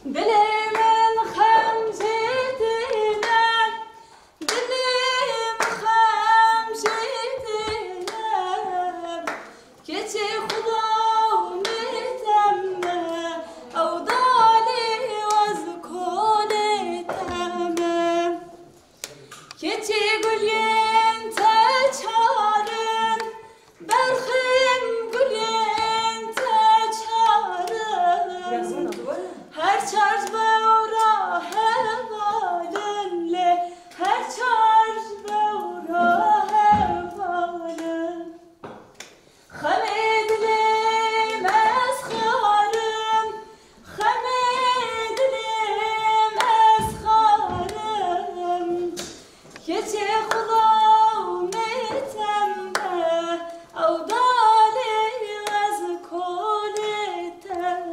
دلم خمجدنا دلم خمجدنا keçi خدامتم او دالی وز کنتم keçi gülyen teçarın berxim gülyen teçarın her çarş beura hevalınle her çarş beura hevalın Xemedlim esxarım Xemedlim esxarım keçi xulametem او دالی از کلتم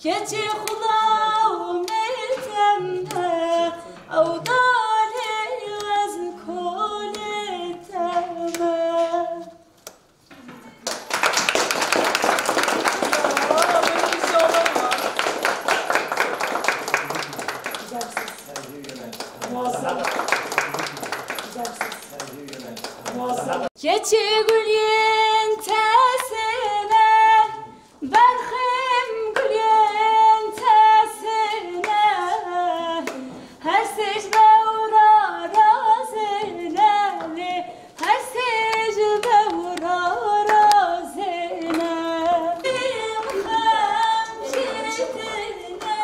keçi xulametem او دالی از کلتم keçi gülyen tesine berxim gülyen tesine her secde ura razineli her secde ura razine xemşitine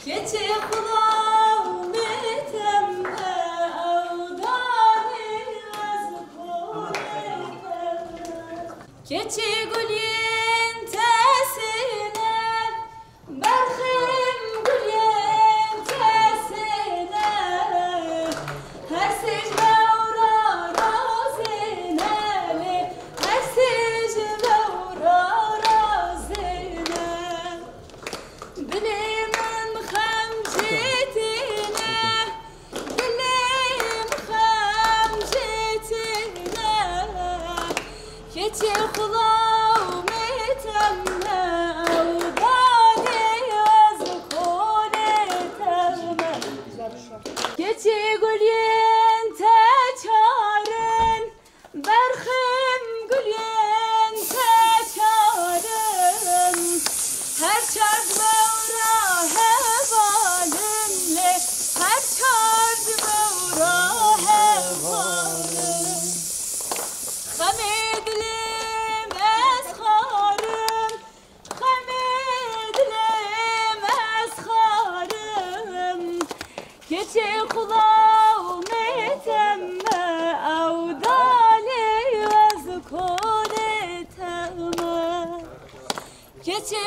keçi xulametem keçi gülyen tesine berxim gülyen tesine her secde ura razineli her secde ura razine dilimin xemcetine dilim xemcetine keçi xulametem او دالی از کنتم keçi gülyen teçarın berxim gülyen teçarın her çarş beura hevalınle her çarş beura hevalın Xemedlim esxarım Xemedlim esxarım keçi xulametem او دالی از کنتم keçi